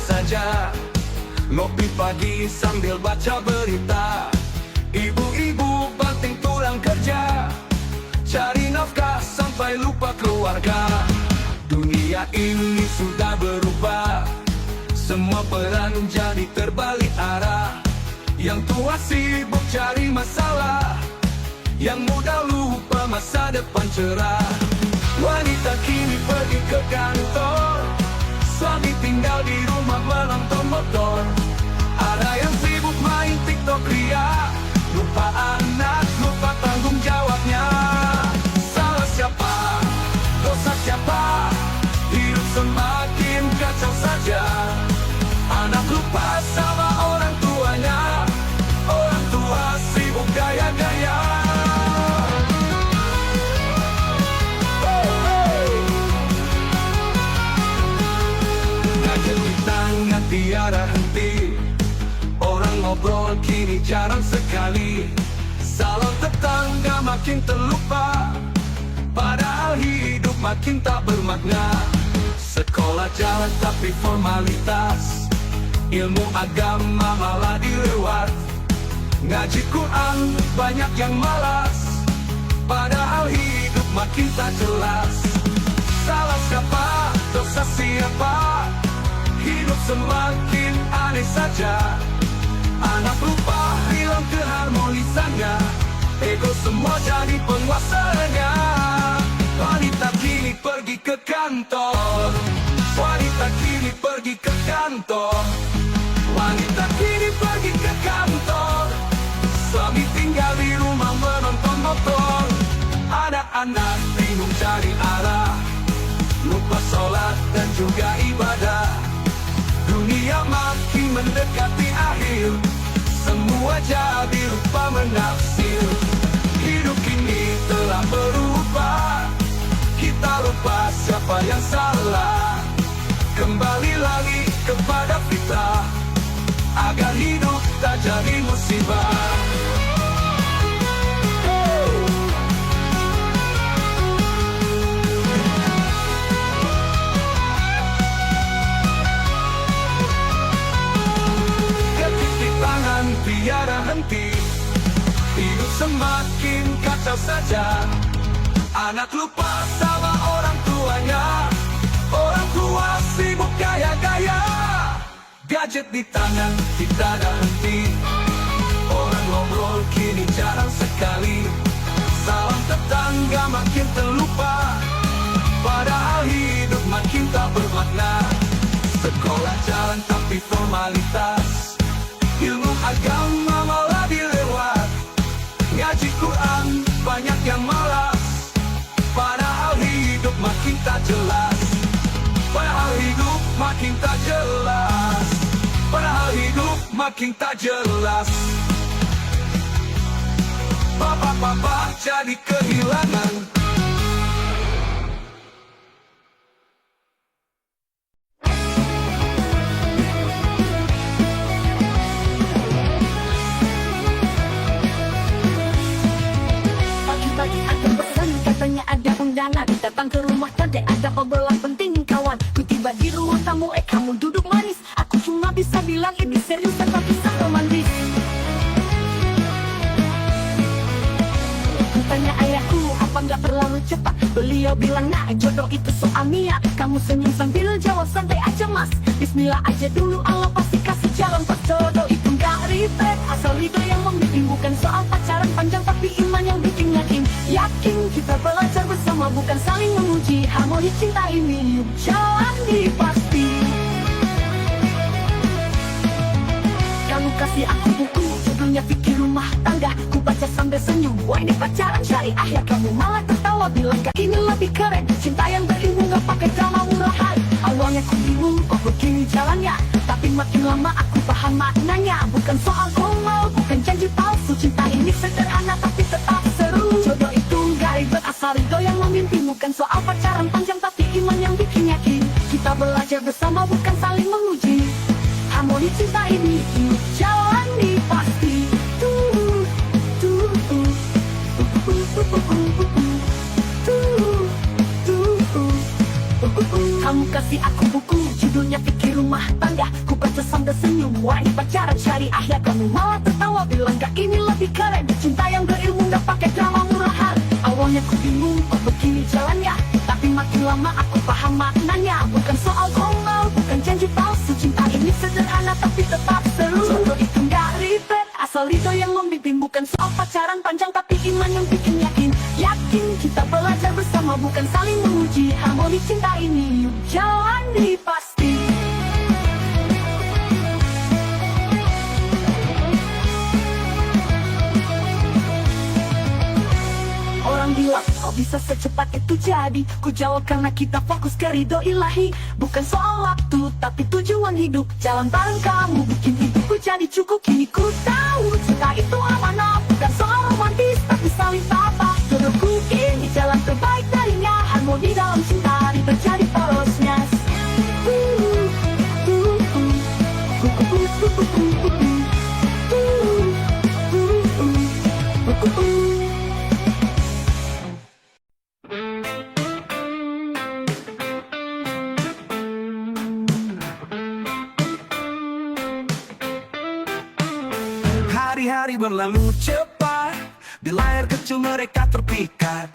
saja, ngopi pagi sambil baca berita. Ibu-ibu banting tulang kerja, cari nafkah sampai lupa keluarga. Dunia ini sudah berubah, semua peran jadi terbalik arah. Yang tua sibuk cari masalah, yang muda lupa masa depan cerah. Wanita kini pergi ke kantor, suami tinggal di rumah menonton motor. Ada yang sibuk main TikTok ria, lupa anak, lupa tanggung jawabnya. Salah siapa? Dosa siapa? Hidup semakin kacau saja. Anak lupa sama orang tuanya, orang tua sibuk gaya-gaya. Gadget di tangan tiada henti, orang ngobrol kini jarang sekali. Salon tetangga makin terlupa, padahal hidup makin tak bermakna. Sekolah jalan tapi formalitas, ilmu agama malah dilewat. Ngaji Quran banyak yang malas, padahal hidup makin tak jelas. Salah siapa? Dosa siapa? Hidup semakin aneh saja. Anak lupa hilang keharmonisannya, ego semua jadi penguasanya. Wanita kini pergi ke kantor, wanita kini pergi ke kantor, wanita kini pergi ke kantor. Suami tinggal di rumah menonton motor. Anak-anak bingung cari arah, lupa sholat dan juga ibadah. Dunia makin mendekati akhir, semua jadi lupa menafsir. Hidup kini telah berubah, kita lupa siapa yang salah. Kembali lagi kepada fitrah, agar hidup tak jadi musibah. Ketik di tangan tiada henti, hidup semakin kacau saja. Anak lupa sama orang tuanya, orang tua sibuk gaya-gaya. Gadget di tangan tidak ada henti, orang ngobrol kini jarang sekali. Salam tetangga makin terlupa, padahal hidup makin tak bermakna. Sekolah jalan tapi formalitas, ilmu agama malah dilewat. Ngaji Quran banyak yang malas, padahal hidup makin tak jelas. Padahal hidup makin tak jelas, padahal hidup makin tak jelas. Papa jadi kehilangan. Pagi-pagi ada pesan, katanya ada undangan. Datang ke rumah tante, ada obrolan penting kawan. Ku tiba di ruang tamu, kamu duduk manis. Aku cuma bisa bilang ini serius tanpa bisa romantis. Ku tanya ayahku, apa nggak terlalu cepat? Beliau bilang, nah jodoh itu soal niat. Kamu senyum sambil jawab, santai aja mas. Bismillah aja dulu, Allah pasti kasih jalan. Pas jodoh itu nggak ribet, asal ridho yang membimbing. Bukan soal pacaran panjang, tapi iman yang bikin yakin. Yakin kita belajar bersama, bukan saling menguji. Harmoni cinta ini yuk jalani pasti. Kamu kasih aku buku, judulnya Fikir Rumah Tangga. Ku baca sambil senyum, wah ini pacaran syariah. Ya kamu malah tertawa, bilang gak ini lebih keren. Cinta yang berilmu gak pakai drama murahan. Awalnya ku bingung, kok begini jalannya. Tapi makin lama aku paham maknanya. Bukan soal gomal, bukan janji palsu. Cinta ini sederhana tapi tetap seru. Jodoh itu gak ribet, asal ridho yang memimpin. Bukan soal pacaran panjang tapi iman yang bikin yakin. Kita belajar bersama, bukan saling menguji. Harmoni cinta ini yuk jalani pasti. Kamu kasih aku buku, judul judulnya fikir rumah tangga. Ku baca sambil senyum, wah ini pacaran syariah. Ya kamu malah tertawa bilang gak ini lebih keren. Cinta yang berilmu gak pakai drama murahan. Awalnya ku bingung, kok begini jalannya, tapi makin lama aku paham maknanya. Bukan soal gombal, bukan janji palsu. Cinta ini sederhana tapi tetap seru. Jodoh itu gak ribet, asal ridho yang membimbing. Bukan soal pacaran panjang tapi iman yang bikin yakin. Yakin kita belajar bersama, bukan saling menguji. Harmoni cinta ini yuk jalani pasti. Orang bilang kok bisa secepat itu jadi. Ku jawab karena kita fokus ke ridho ilahi. Bukan soal waktu tapi tujuan hidup. Jalan bareng kamu bikin hidupku jadi cukup. Kini ku tahu cinta itu amanah. Bukan soal romantis tapi saling tabah. Jodohku ini jalan terbaik darinya. Harmoni dalam cinta terjadi porosnya. Hari-hari berlalu cepat, di layar kecil mereka terpikat.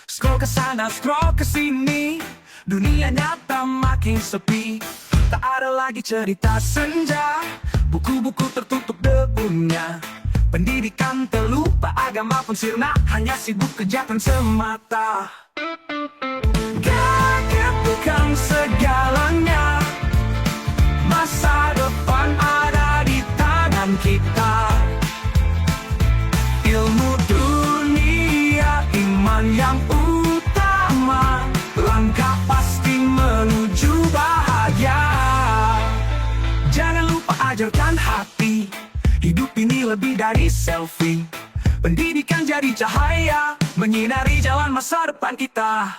Scroll ke sana, scroll ke sini, dunia nyata makin sepi. Tak ada lagi cerita senja, buku-buku tertutup debunya. Pendidikan terlupa, agama pun sirna, hanya sibuk kegiatan semata. Gadget bukan segalanya, masa depan ada di tangan kita. Ilmu dunia, iman yang utama, langkah pasti menuju bahagia. Jangan lupa ajarkan hati, hidup ini lebih dari selfie. Pendidikan jadi cahaya, menyinari jalan masa depan kita.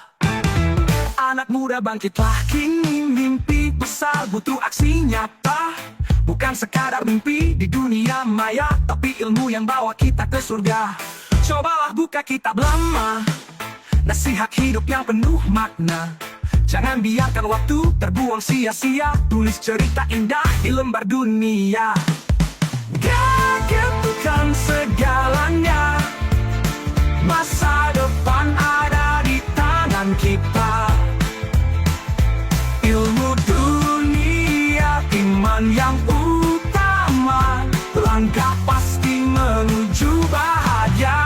Anak muda bangkitlah kini, mimpi besar butuh aksi nyata. Bukan sekadar mimpi di dunia maya, tapi ilmu yang bawa kita ke surga. Cobalah buka kitab lama, nasihat hidup yang penuh makna. Jangan biarkan waktu terbuang sia-sia, tulis cerita indah di lembar dunia. Gadget bukan segalanya, masa depan ada di tangan kita. Ilmu dunia, iman yang utama, langkah pasti menuju bahagia.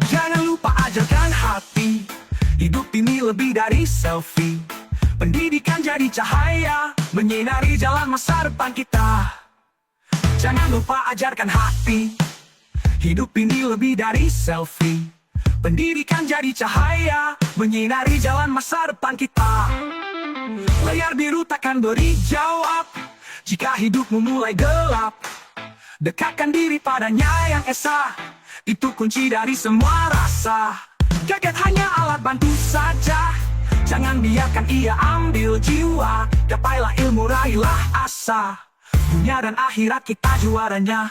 Jangan lupa ajarkan hati, hidup ini lebih dari selfie. Pendidikan jadi cahaya, menyinari jalan masa depan kita. Jangan lupa ajarkan hati, hidup ini lebih dari selfie. Pendidikan jadi cahaya, menyinari jalan masa depan kita. Layar biru takkan beri jawab jika hidupmu mulai gelap. Dekatkan diri padanya yang esa, itu kunci dari semua rasa. Gadget hanya alat bantu saja, jangan biarkan ia ambil jiwa. Gapailah ilmu, raihlah asa, dunia dan akhirat kita juaranya.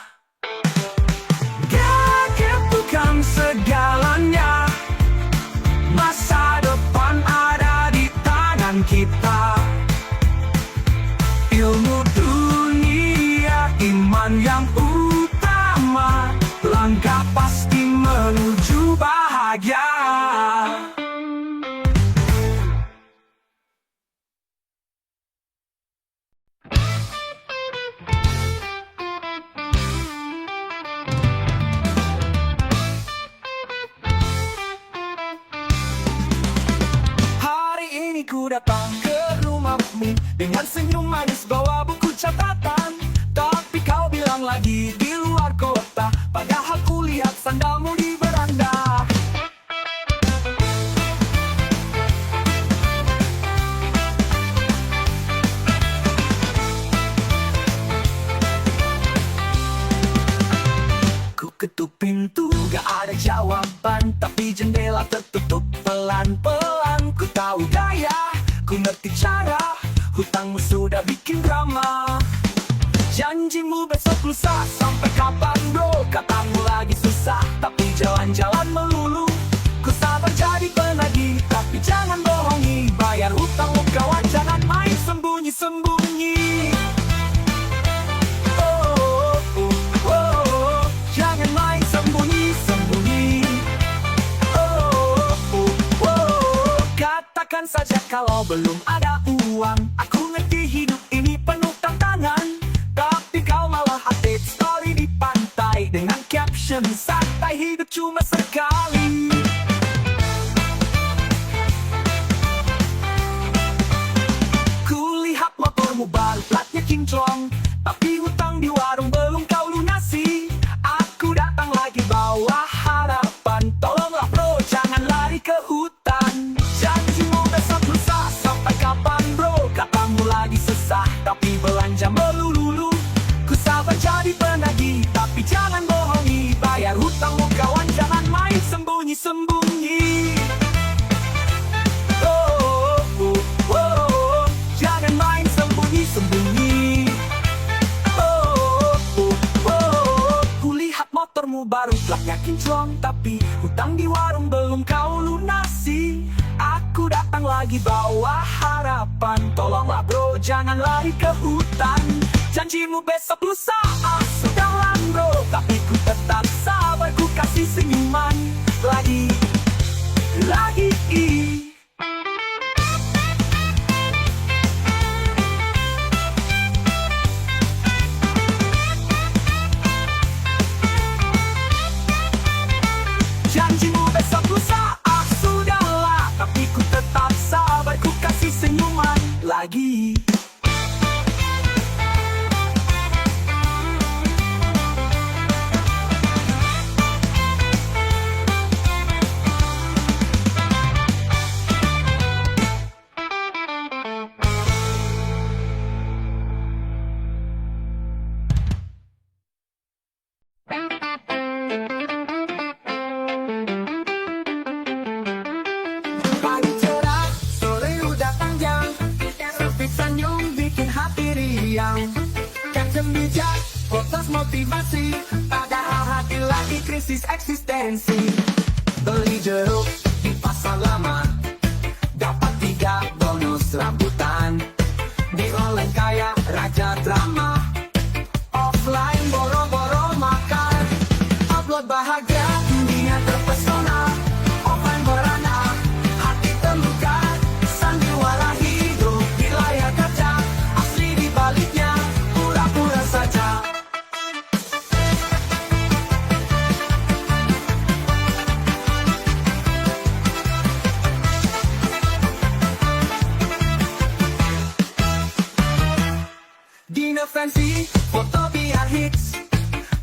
Gadget bukan segalanya, masa depan ada di tangan kita. Ilmu dunia, iman yang utama, langkah pasti menuju bahagia. Hari ini ku datang ke rumahmu dengan senyum manis bawa buku catatan. Tapi kau bilang lagi di luar kota, padahal ku lihat sandalmu di beranda. Ku ketuk pintu, gak ada jawaban, tapi jendela tertutup pelan-pelan. Ku tahu gaya, ku ngerti cara, hutangmu sudah bikin drama. Janjimu besok lusa, sampai kapan bro? Katamu lagi susah, tapi jalan-jalan melulu. Ku sabar jadi penagih, tapi jangan bohongi. Bayar hutang lu kawan, jangan main sembunyi-sembunyi. Jangan main sembunyi-sembunyi. Katakan saja kalau belum ada uang. Aku ngerti hidup ini penuh tantangan, tapi kau malah update story di pantai dengan caption santai, hidup cuma sekali. Kulihat motormu baru, platnya kinclong, tapi hutang di warung belum kau lunasi. Aku datang lagi bawa harapan, tolonglah bro, jangan lari ke hutan. Janjimu besok lusa, sampai kapan bro? Katamu lagi sesah, tapi belanja melulu. Ku sabar jadi penagih, tapi jangan bohongi. Bayar hutangmu kawan, jangan main sembunyi-sembunyi. Jangan main sembunyi-sembunyi. Kulihat motormu baru, platnya kinclong, tapi hutang di warung belum kau lunasi. Aku datang lagi bawa harapan, tolonglah bro, jangan lari ke hutan. Janjimu besok lusa, sudahlah bro, tapi ku tetap sabar, ku kasih senyuman lagi. Janjimu besok lusa, sudahlah, tapi ku tetap sabar, ku kasih senyuman lagi. Pagi cerah, sore udah panjang, selfie senyum bikin hati riang. Caption bijak, potos motivasi, padahal hati lagi krisis eksistensi. Beli jeruk di pasar lama, dapat 3 bonus rambutan. Di online kaya raja drama, offline boro-boro makan. Upload bahagia, dunia terpesona, offline merana, hati terluka. Sandiwara hidup di layar kaca, asli di baliknya pura-pura saja. Dinner fancy, foto biar hits,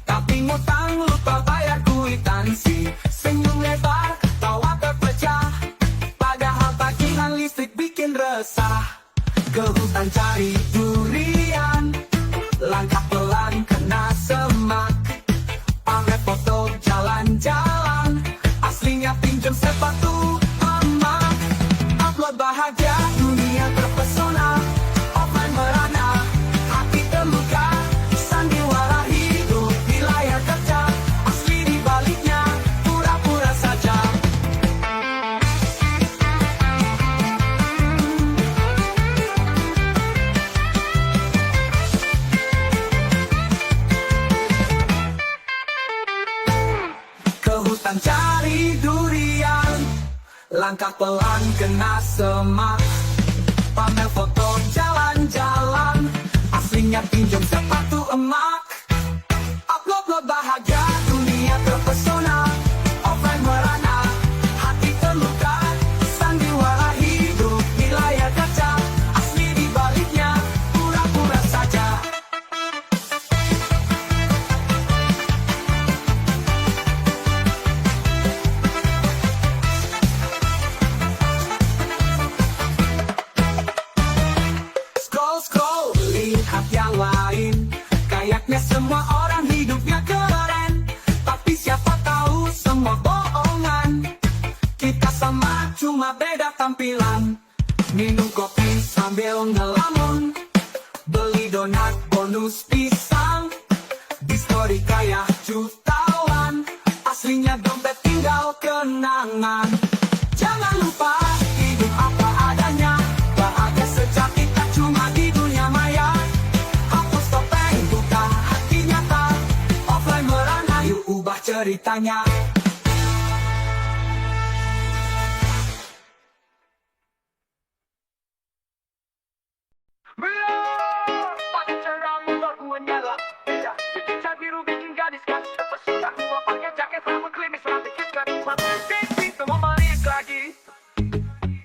tapi ngutang lupa bayar kwitansi. Senyum lebar, tawa terpecah, padahal tagihan listrik bikin resah. Ke hutan cari durian, langkah pelan kena semak. Pamer foto jalan-jalan, aslinya pinjam sepatu emak. Upload bahagia, dunia terpesona, offline merana, hati terluka. Sandiwara hidup di layar kaca, asli di baliknya pura-pura saja. Ke hutan cari durian, langkah pelan kena semak. Pamer foto jalan-jalan, aslinya pinjam sepatu emak. Upload bahagia, dunia terpesona, offline merana, hati terluka. Sandiwara hidup di layar kaca, asli di baliknya pura-pura saja. Scroll, lihat yang lain, kayaknya semua orang hidupnya keren. kaya jutawan, aslinya dompet tinggal kenangan. Jangan lupa hidup apa adanya, bahagia sejati tak cuma di dunia maya. Hapus topeng, buka hati nyata, offline merana, yuk ubah ceritanya. Pagi cerah motor gua nyala, bikin cat biru bikin gadis kan terpesona. Gua pakai jaket rambut klimis rapi kan, mati semua balik lagi.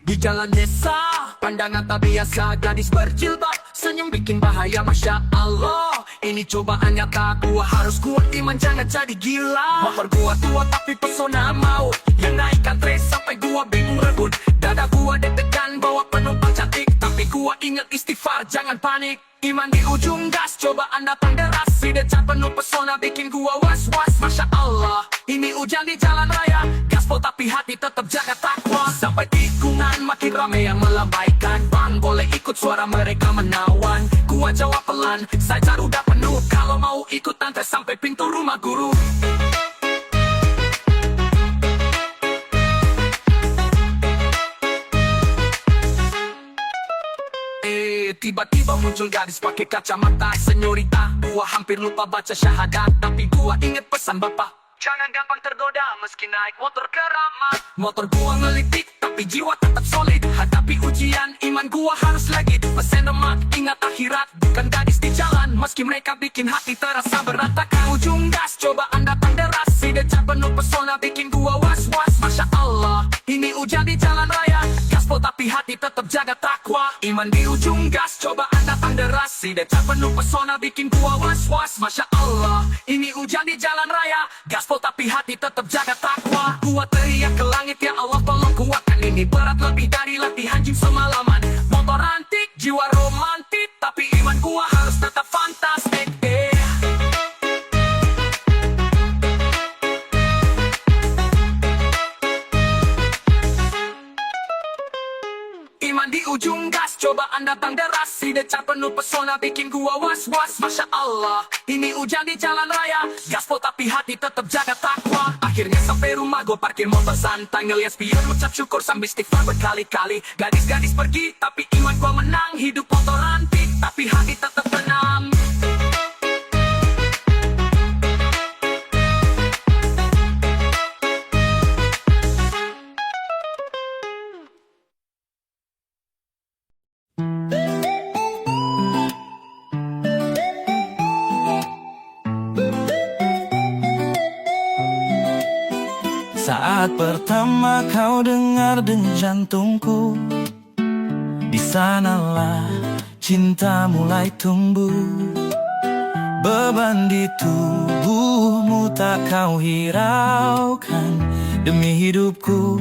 Di jalan desa, pandangan tak biasa, gadis berjilbab, senyum bikin bahaya, masya Allah. Ini cobaan nyata, gua harus kuat iman, jangan jadi gila. Motor gua tua tapi pesona mau, yang naikkan trace sampai gua bingung rebut. Dada gua deg-degan bawa penumpang cantik, tapi gua ingat istighfar, jangan panik. Iman di ujung gas, cobaan datang deras, si decap penuh pesona bikin gua was-was, masya Allah. Ini hujan di jalan raya, gaspol tapi hati tetap jaga takwa. Sampai tikungan makin ramai yang melambaikan, bang boleh ikut suara mereka menawan. Gua jawab pelan, saya udah penuh, kalau mau ikut antar sampai pintu rumah guru. Tiba-tiba muncul gadis pakai kacamata, senyorita. Gua hampir lupa baca syahadat, tapi gua inget pesan bapak, jangan gampang tergoda meski naik motor keramat. Motor gua ngelitik, tapi jiwa tetap solid. Hadapi ujian, iman gua harus legit. Pesen lemak, ingat akhirat, bukan gadis di jalan. Meski mereka bikin hati terasa berantakan. Ujung gas, cobaan datang deras, si decap penuh pesona bikin gua was-was, masya Allah. Ini hujan di jalan raya, gaspol tapi hati tetap jaga takwa. Iman di ujung gas, cobaan datang deras, si decap penuh pesona bikin gua was-was, masya Allah. Ini hujan di jalan raya, gaspol tapi hati tetap jaga takwa. Gua teriak ke langit, ya Allah tolong kuatkan ini, berat lebih dari latihan gym semalaman. Motor antik, jiwa romantik, tapi iman gua harus tetap fantastik. Iman di ujung gas, cobaan datang deras, si decap penuh pesona bikin gua was-was, masya Allah. Ini hujan di jalan raya, gaspol tapi hati tetap jaga takwa. Akhirnya sampai rumah, gua parkir motor santai, ngeliat spion ucap syukur sambil istighfar berkali-kali. Gadis-gadis pergi, tapi iman gua menang. Hidup motor antik, tapi hati tetap tenang. Saat pertama kau dengar denyut jantungku, di sanalah cinta mulai tumbuh. Beban di tubuhmu tak kau hiraukan, demi hidupku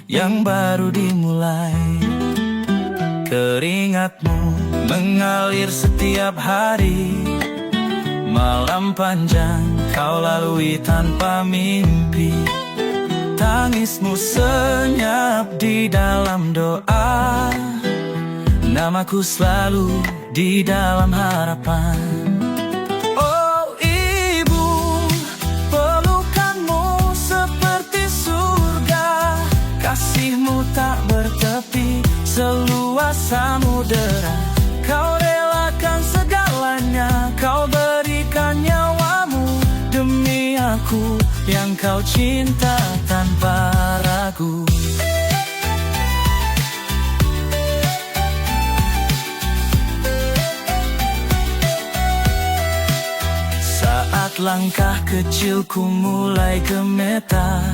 yang baru dimulai. Keringatmu mengalir setiap hari, malam panjang kau lalui tanpa mimpi. Tangismu senyap di dalam doa, namaku selalu di dalam harapan. Oh ibu, pelukanmu seperti surga, kasihmu tak bertepi seluas samudera. Kau relakan segalanya, kau berikan nyawamu demi aku yang kau cinta tanpa ragu. Saat langkah kecilku mulai gemetar,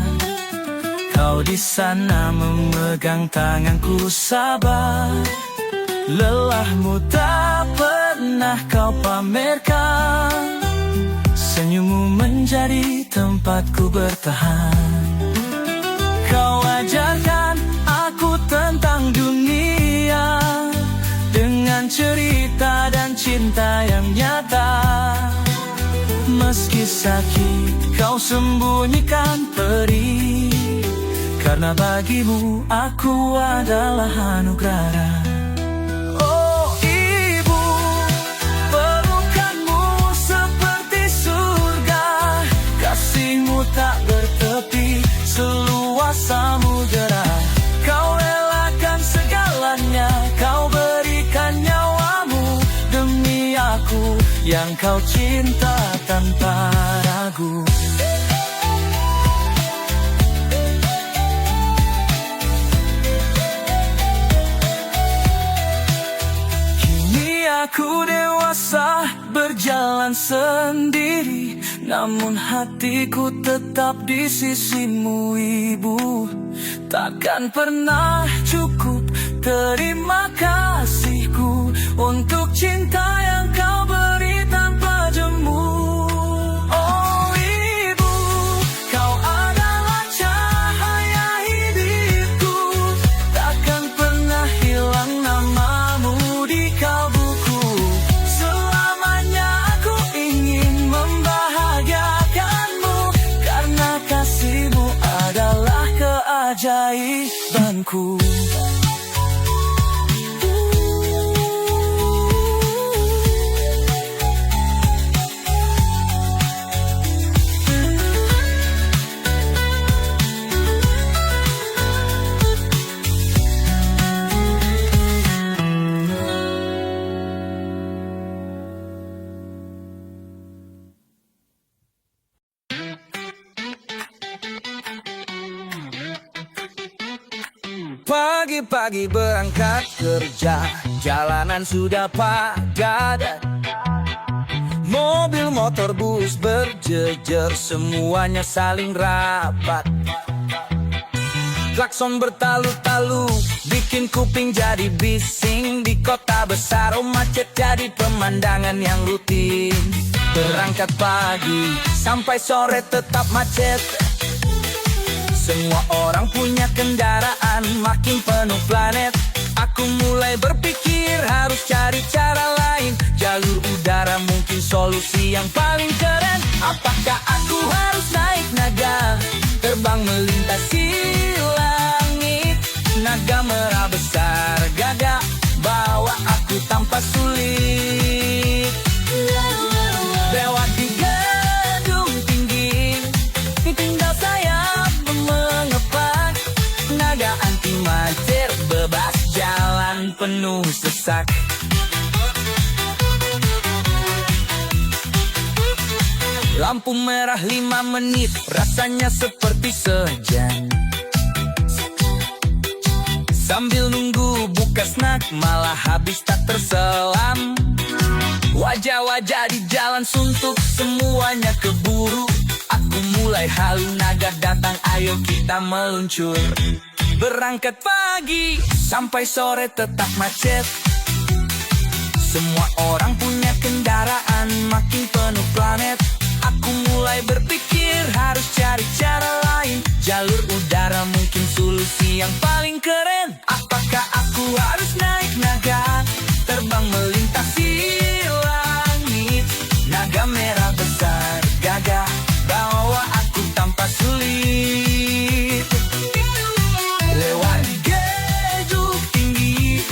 kau di sana memegang tanganku sabar. Lelahmu tak pernah kau pamerkan, senyummu menjadi tempatku bertahan. Kau ajarkan aku tentang dunia, dengan cerita dan cinta yang nyata. Meski sakit kau sembunyikan perih, karena bagimu aku adalah anugerah. Oh ibu, pelukanmu seperti surga, yang kau cinta tanpa ragu. Kini aku dewasa berjalan sendiri, namun hatiku tetap di sisimu ibu. Takkan pernah cukup terima kasihku untuk cinta yang kau beri tanpa jemu. Oh ibu, kau adalah cahaya hidupku. Takkan pernah hilang namamu di kalbuku. Selamanya aku ingin membahagiakanmu, karena kasihmu adalah keajaibanku. Pagi-pagi berangkat kerja, jalanan sudah padat. Mobil, motor, bus berjejer, semuanya saling rapat. Klakson bertalu-talu, bikin kuping jadi bising. Di kota besar, macet jadi pemandangan yang rutin. Berangkat pagi, sampai sore tetap macet. Semua orang punya kendaraan, makin penuh planet. Aku mulai berpikir harus cari cara lain. Jalur udara mungkin solusi yang paling keren. Apakah aku harus naik naga, terbang melintasi langit? Naga merah besar gagah, bawa aku tanpa sulit. Lewat di gedung tinggi, tinggal sayap mengepak. Naga anti macet, bebas jalan penuh sesak. Lampu merah 5 menit, rasanya seperti sejam. Sambil nunggu buka snack, malah habis tak terselam. Wajah-wajah di jalan suntuk, semuanya keburu. Aku mulai halu, naga datang, ayo kita meluncur. Berangkat pagi, sampai sore tetap macet. Semua orang punya kendaraan, makin penuh planet. Aku mulai berpikir harus cari cara lain. Jalur udara mungkin solusi yang paling keren. Apakah aku harus naik naga, terbang melintasi langit? Naga merah besar gagah, bawa aku tanpa sulit. Lewat gedung tinggi,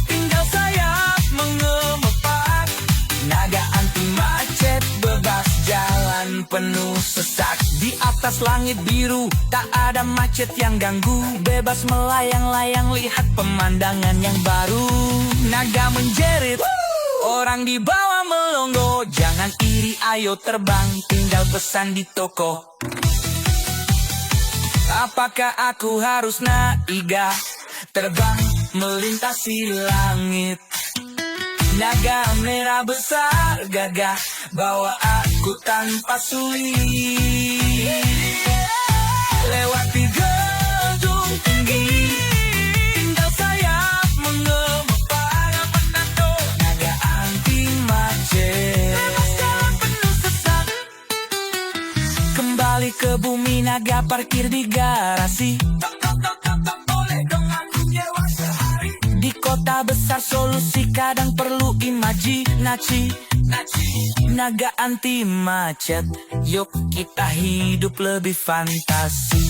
tinggal sayap mengepak. Naga anti macet, bebas jalan penuh sesak. Di atas langit biru, tak ada macet yang ganggu. Bebas melayang-layang, lihat pemandangan yang baru. Naga menjerit, orang di bawah melongo. Jangan iri, ayo terbang, tinggal pesan di toko. Apakah aku harus naik, terbang melintasi langit? Naga merah besar gagah, bawa aku tanpa sulit. Lewati gedung tinggi, tinggal sayap mengepak. Naga anti macet, bebas jalan penuh sesak. Kembali ke bumi, naga parkir di garasi. Boleh dong aku nyewa sehari? Di kota besar solusi kadang perlu imajinasi. Naga anti macet, yuk kita hidup lebih fantasi.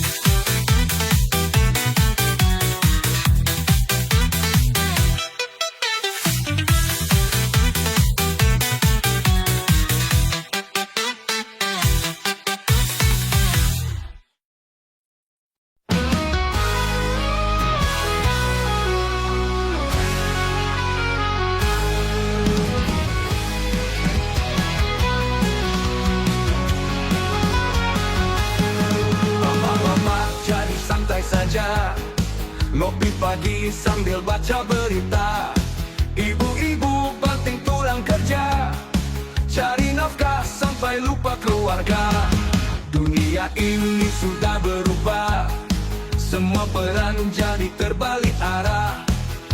Ngopi pagi sambil baca berita. Ibu-ibu banting tulang kerja, cari nafkah sampai lupa keluarga. Dunia ini sudah berubah, semua peran jadi terbalik arah.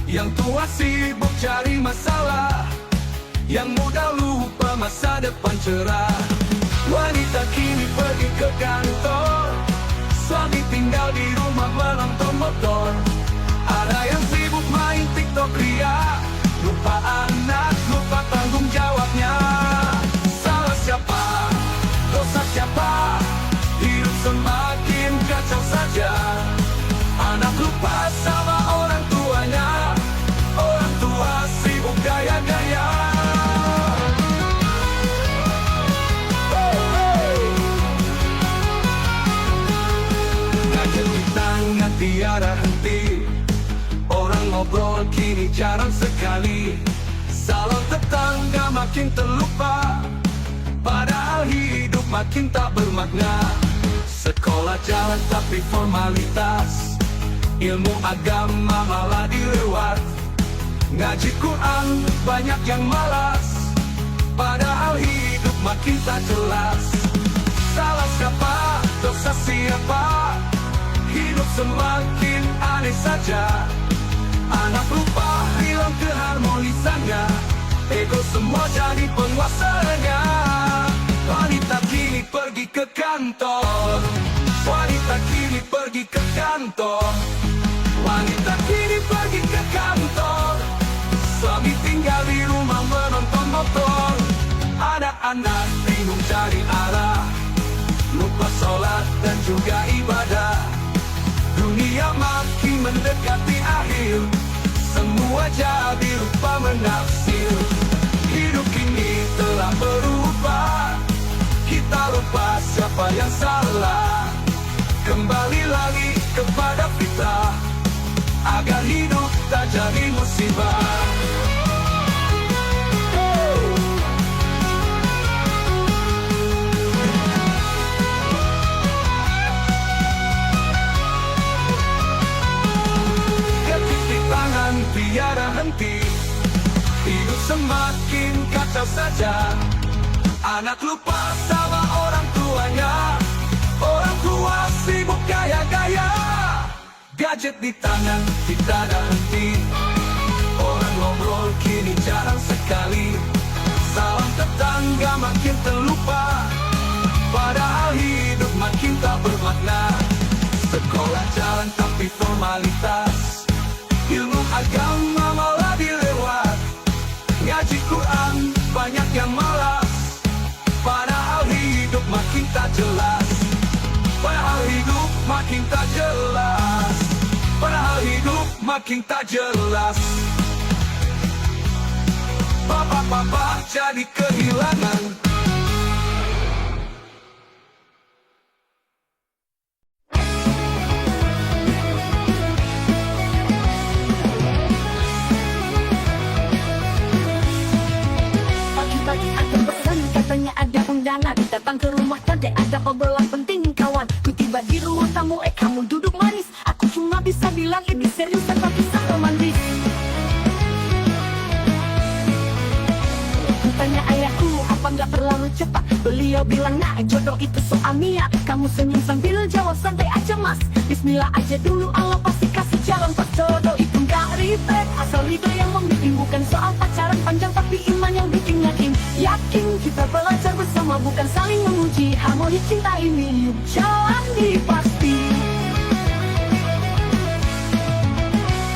Yang tua sibuk cari masalah, yang muda lupa masa depan cerah. Wanita kini pergi ke kantor, suami tinggal di rumah menonton motor. Ada yang sibuk main TikTok ria, lupa anak, lupa tanggung jawabnya. Salah siapa? Dosa siapa? Hidup semakin kacau saja. Anak lupa sama orang tuanya, orang tua sibuk gaya-gaya. Gadget di tangan tiada henti, orang ngobrol kini jarang sekali. Salam tetangga makin terlupa, padahal hidup makin tak bermakna. Sekolah jalan tapi formalitas, ilmu agama malah dilewat. Ngaji Quran banyak yang malas, padahal hidup makin tak jelas. Salah siapa? Dosa siapa? Hidup semakin aneh saja. Anak lupa hilang keharmonisannya, ego semua jadi penguasanya. Wanita kini pergi ke kantor, wanita kini pergi ke kantor, wanita kini pergi ke kantor. Suami tinggal di rumah menonton motor. Anak-anak bingung cari arah, lupa sholat dan juga ibadah. Dunia makin mendekati akhir, semua jadi lupa menaksir. Hidup kini telah berubah, kita lupa siapa yang salah. Kembali lagi kepada fitrah, agar hidup tak jadi musibah. Ketik di tangan tiada henti, hidup semakin kacau saja. Anak lupa sama orang tuanya, orang tua sibuk gaya-gaya. Gadget di tangan tidak ada henti, orang ngobrol kini jarang sekali. Salam tetangga makin terlupa, padahal hidup makin tak bermakna. Sekolah jalan tapi formalitas, ilmu agama malah dilewat. Ngaji Quran banyak yang malas, padahal hidup makin tak jelas. Padahal hidup makin tak jelas, padahal hidup makin tak jelas. Bapak-bapak jadi kehilangan. Pagi-pagi aku pesan, katanya ada undangan. Datang ke rumah tadi ada obrolan penting kawan. Ku tiba di ruang tamu, kamu duduk manis. Aku cuma bisa bilang ini serius tanpa kisah romantis. Ku tanya ayahku, apa nggak terlalu cepat? Beliau bilang, nah jodoh itu soal niat. Kamu senyum sambil jawab, santai aja mas. Bismillah aja dulu, Allah pasti kasih jalan. Pas jodoh itu nggak ribet, asal ridho yang membimbing. Bukan soal pacaran panjang tapi iman yang bikin yakin. Yakin kita belajar bersama, bukan saling memuji. Harmoni cinta ini yuk jalani pasti.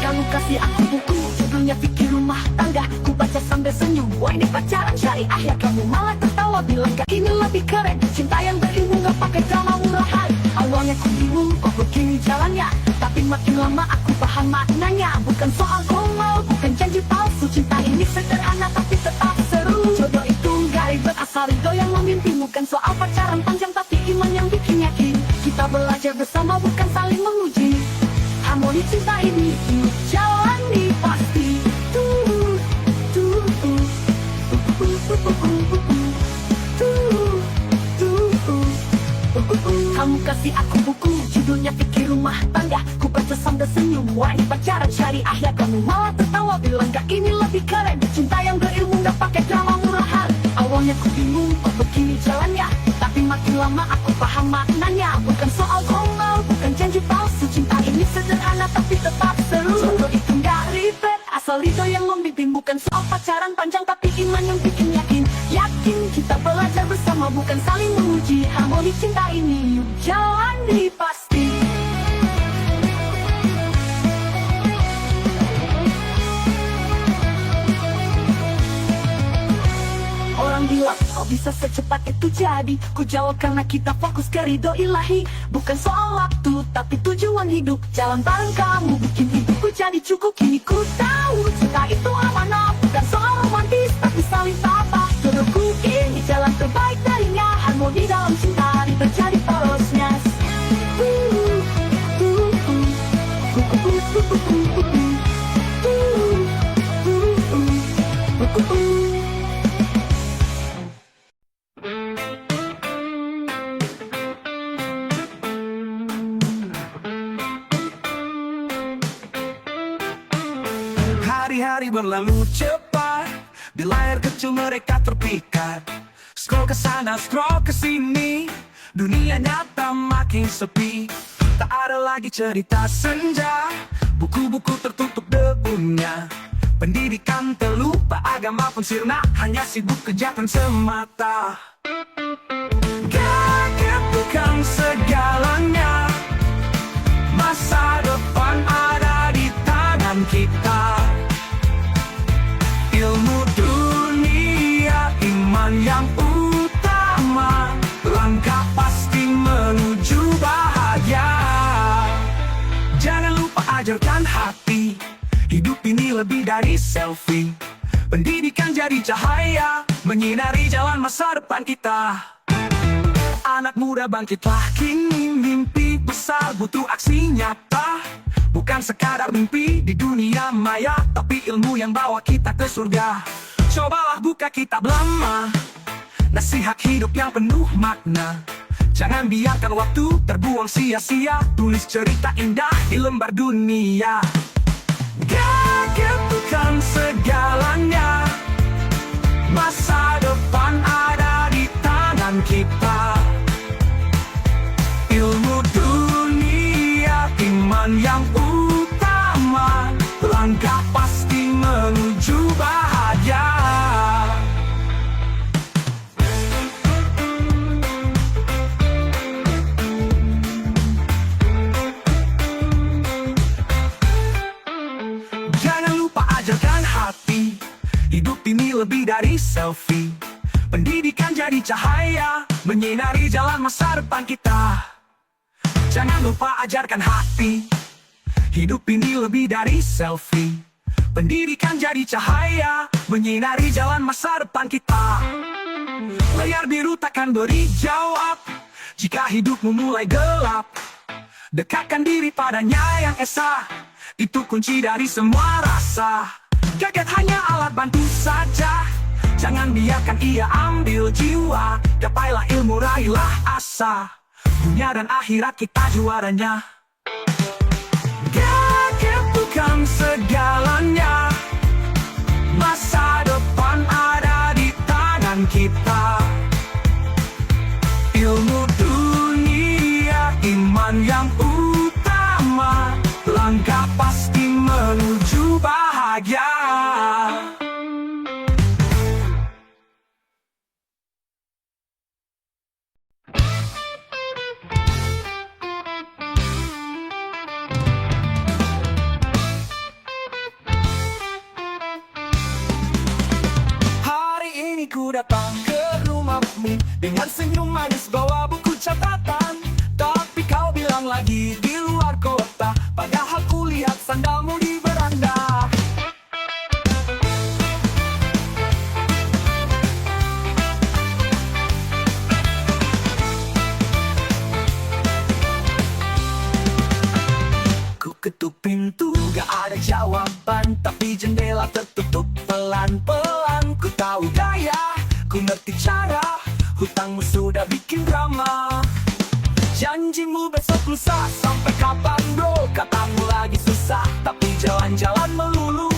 Kamu kasih aku buku, judulnya Fikir Rumah Tangga. Ku baca sambil senyum, wah ini pacaran syariah. Ya kamu malah tertawa, bilang gak ini lebih keren. Cinta yang berilmu gak pakai drama murahan. Awalnya ku bingung, kok begini jalannya, tapi makin lama aku paham maknanya. Bukan soal gomal, bukan janji palsu. Cinta ini sederhana tapi tetap seru. Jodoh itu gak ribet, asal ridho yang memimpin. Bukan soal pacaran panjang tapi iman yang bikin yakin. Kita belajar bersama, bukan saling memuji. Harmoni cinta ini yuk jalani pasti. Kamu kasih aku buku Judulnya fikir rumah tangga. Ku baca sambil senyum. Wah ini pacaran syariah ya, kamu malah tertawa bilang gak ini lebih keren. Cinta yang berilmu gak pakai drama murahan. Awalnya ku bingung kok begini jalannya, tapi makin lama aku paham maknanya. Bukan soal gombal, bukan janji palsu. Cinta ini sederhana tapi tetap seru. Jodoh itu gak ribet, asal ridho yang membimbing. Bukan soal pacaran panjang tapi iman yang bikin yakin. Yakin kita belajar bersama, bukan saling menguji. Harmoni cinta ini yuk jalani pasti. Orang bilang kok bisa secepat itu jadi. Ku jawab karena kita fokus ke ridho ilahi. Bukan soal waktu tapi tujuan hidup. Jalan bareng kamu bikin hidupku jadi cukup. Kini ku tahu cinta itu amanah. Bukan soal romantis tapi saling tabah. Jodohku ini jalan terbaik darinya. Harmoni dalam cinta ini terjadi porosnya. Hari-hari berlalu cepat, di layar kecil mereka terpikat. Scroll ke sana, scroll ke sini, dunia nyata makin sepi. Tak ada lagi cerita senja, buku-buku tertutup debunya. Pendidikan terlupa, agama pun sirna, hanya sibuk kejahatan semata. Gadget bukan segalanya, masa depan ada di tangan kita. Ilmu dunia, iman yang utama, langkah pasti menuju bahagia. Jangan lupa ajarkan hati, hidup ini lebih dari selfie. Pendidikan jadi cahaya, menyinari jalan masa depan kita. Anak muda bangkitlah kini, mimpi besar butuh aksi nyata. Bukan sekadar mimpi di dunia maya, tapi ilmu yang bawa kita ke surga. Cobalah buka kitab lama, nasihat hidup yang penuh makna. Jangan biarkan waktu terbuang sia-sia, tulis cerita indah di lembar dunia. Gadget bukan segalanya, masa depan ada di tangan kita. Ilmu dunia, iman yang utama, langkah pasti menuju bahagia. Jangan lupa ajarkan hati, hidup ini lebih dari selfie. Pendidikan jadi cahaya, menyinari jalan masa depan kita. Jangan lupa ajarkan hati, hidup ini lebih dari selfie. Pendidikan jadi cahaya, menyinari jalan masa depan kita. Layar biru takkan beri jawab jika hidupmu mulai gelap. Dekatkan diri padanya yang esa, itu kunci dari semua rasa. Gadget hanya alat bantu saja, jangan biarkan ia ambil jiwa. Gapailah ilmu, raihlah asa, dunia dan akhirat kita juaranya. Gadget bukan segalanya, masa depan ada di tangan kita. Ilmu dunia, iman yang utama, langkah pasti menuju bahagia. Ku datang ke rumahmu dengan senyum manis bawa buku catatan. Tapi kau bilang lagi di luar kota, padahal ku lihat sandalmu di beranda. Ku ketuk pintu, gak ada jawaban, tapi jendela tertutup pelan-pelan. Ku tahu gaya, ku ngerti cara, hutangmu sudah bikin drama. Janjimu besok lusa, sampai kapan bro? Katamu lagi susah, tapi jalan-jalan melulu.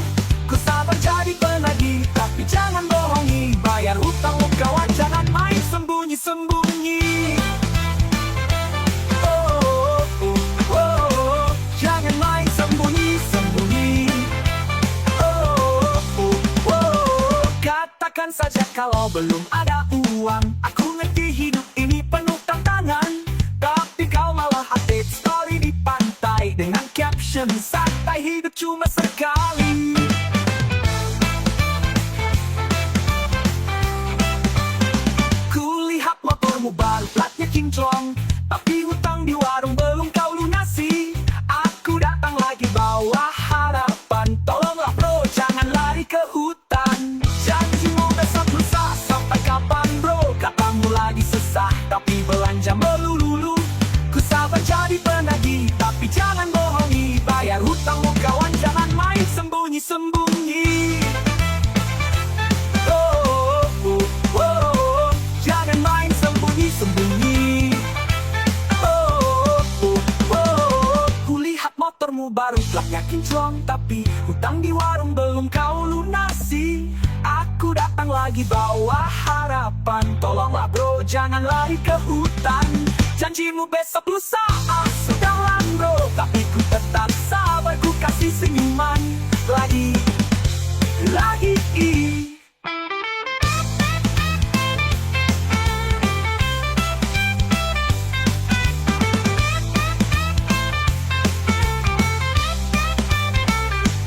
Ku sabar jadi penagih, tapi jangan bohongi. Bayar hutang lu kawan, jangan main sembunyi-sembunyi. Jangan main sembunyi-sembunyi. Katakan saja kalau belum ada uang. Aku ngerti hidup ini penuh tantangan, tapi kau malah update story di pantai dengan caption santai, hidup cuma sekali. Kulihat motormu baru, platnya kinclong, tapi hutang di warung belum kau lunasi. Aku datang lagi bawa harapan, tolonglah bro, jangan lari ke hutan. Janjimu besok lusa, sampai kapan bro? Katamu lagi susah, tapi belanja melulu. Ku sabar jadi penagih, tapi jangan bohongi. Bayar hutangmu kawan, jangan main sembunyi-sembunyi. Jangan main sembunyi-sembunyi. Kulihat motormu baru, platnya kinclong, tapi hutang di warung belum kau lunasi. Aku datang lagi bawa harapan, tolonglah bro, jangan lari ke hutan. Janjimu besok lusa, sudahlah bro, tapi ku tetap sabar, ku kasih senyuman lagi.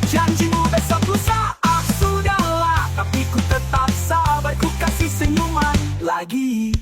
Janjimu besok lusa, sudahlah, tapi ku tetap sabar, ku kasih senyuman lagi.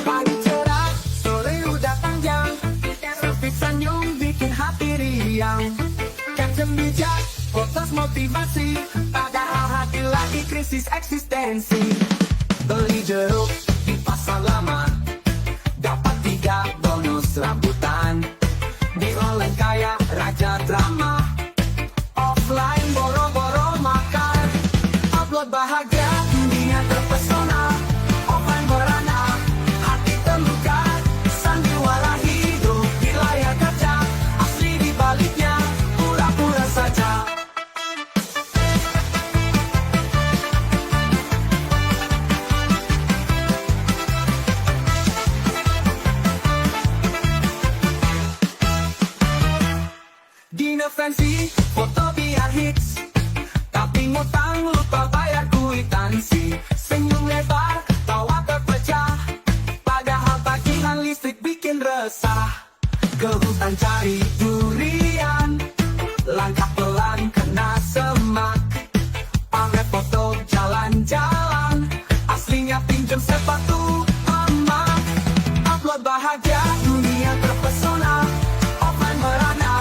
Pagi cerah, sore udah panjang, selfie senyum bikin hati riang. Caption bijak, fotos motivasi, padahal hati lagi krisis eksistensi. Beli jeruk di pasar lama, dapat 3 bonus rambutan. Di online kaya raja drama, offline boro-boro makan. Upload bahagia, dunia terpesona, offline merana, hati terluka. Sandiwara hidup di layar kaca, asli di baliknya pura-pura saja. Dinner fancy, foto biar hits, tapi ngutang lupa bayar kuitansi. Senyum lebar, tawa terpecah, padahal tagihan listrik bikin resah. Ke hutan cari durian, langkah pelan kena semak. Pamer foto jalan-jalan, aslinya pinjam sepatu emak. Upload bahagia, dunia terpesona, offline merana,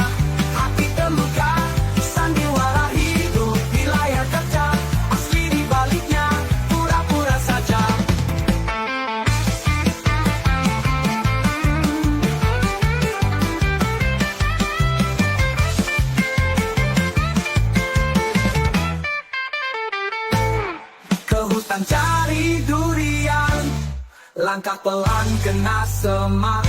hati terluka. Sandiwara hidup di layar kaca, asli di baliknya pura-pura saja. Ke hutan cari durian, langkah pelan kena semak.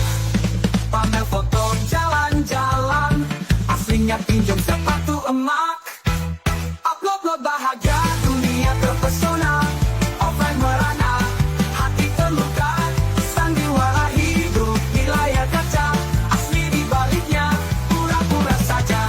Pamer foto jalan-jalan, aslinya pinjam sepatu emak. Upload bahagia, dunia terpesona, offline merana, hati terluka. Sandiwara hidup di layar kaca, asli di baliknya pura-pura saja.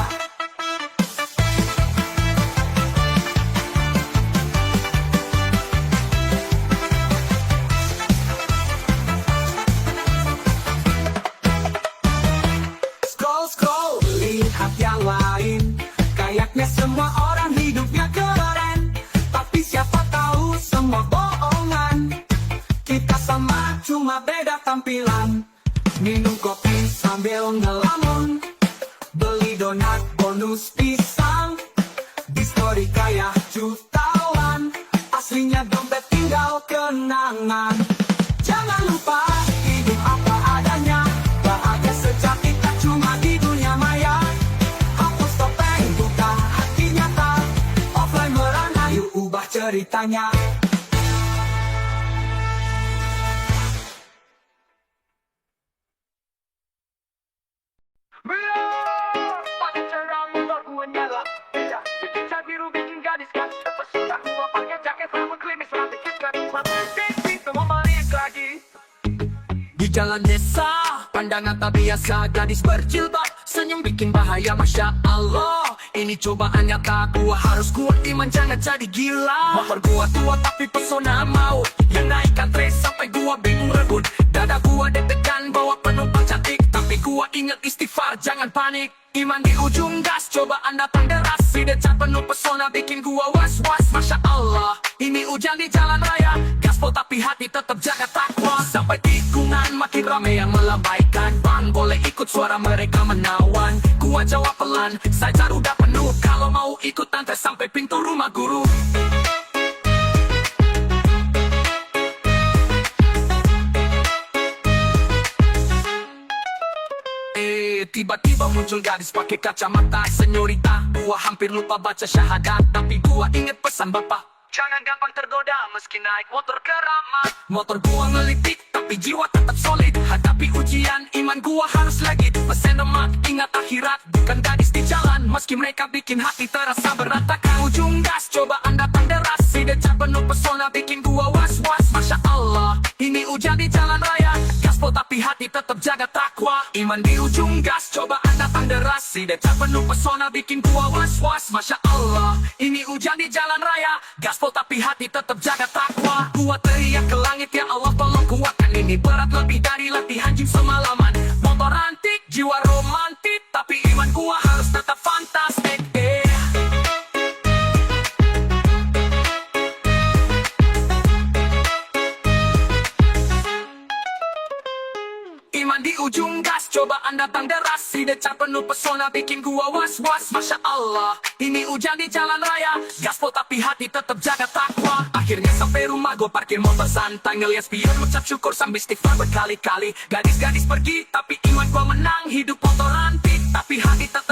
Scroll, lihat yang lain, kayaknya semua orang hidupnya keren, tapi siapa tahu semua bohongan. Kita sama, cuma beda tampilan. Minum kopi sambil ngelamun, beli donat bonus bungkus pisang. Di story kaya jutawan, aslinya dompet tinggal kenangan. Jangan lupa hidup apa adanya, bahagia sejati tak cuma di dunia maya. Hapus topeng, buka hati nyata, offline merana, yuk ubah ceritanya. Pakai cerah motor gue nyala, kaca biru bikin gadis kan terpesona. Gue pakai jaket rambut klimis rantai kita, baby semua balik lagi. Di jalan desa, pandangan tak biasa, gadis berjilbab, senyum bikin bahaya, Masya Allah. Ini cobaan nyata, gua harus kuat iman, jangan jadi gila. Motor gua tua tapi pesona mau, yang naikkan trace sampai gua bingung rebut. Dada gua deg-degan bawa penumpang cantik, tapi gua inget istighfar, jangan panik. Iman di ujung gas, cobaan datang deras, si decat penuh pesona bikin gua was-was. Masya Allah, ini hujan di jalan raya, gaspol tapi hati tetap jaga takwa. Sampai tikungan makin rame yang melambaikan ban, boleh ikut suara mereka menawan. Gua jawab pelan, saya udah penuh, kalau mau ikut antre sampai pintu rumah guru. Tiba-tiba muncul gadis pakai kacamata, senyorita. Gua hampir lupa baca syahadat, tapi gua inget pesan bapak, jangan gampang tergoda meski naik motor keramat. Motor gua ngelitik, tapi jiwa tetap solid. Hadapi ujian, iman gua harus legit. Pesen lemak, ingat akhirat, bukan gadis di jalan. Meski mereka bikin hati terasa berantakan. Ujung gas, cobaan datang deras, si decat penuh pesona bikin gua was-was. Masya Allah, ini hujan di jalan raya, gaspol tapi hati tetap jaga takwa. Iman di ujung gas, cobaan datang deras, si decat penuh pesona bikin gua was-was. Masya Allah, ini hujan di jalan raya, gaspol tapi hati tetap jaga takwa. Gua teriak ke langit, ya Allah tolong kuatkan ini berat lebih dari latihan gym semalaman. Motor antik, jiwa romantik, tapi iman gua harus tetap fantastik. Iman di ujung gas, cobaan datang deras, si decat penuh pesona bikin gua was-was. Masya Allah, ini hujan di jalan raya, gaspol tapi hati tetap jaga takwa. Akhirnya sampai rumah, gua parkir motor santai, ngeliat spion mengucap syukur sambil istighfar berkali-kali. Gadis-gadis pergi, tapi iman gua menang. Hidup motor antik, tapi hati tetap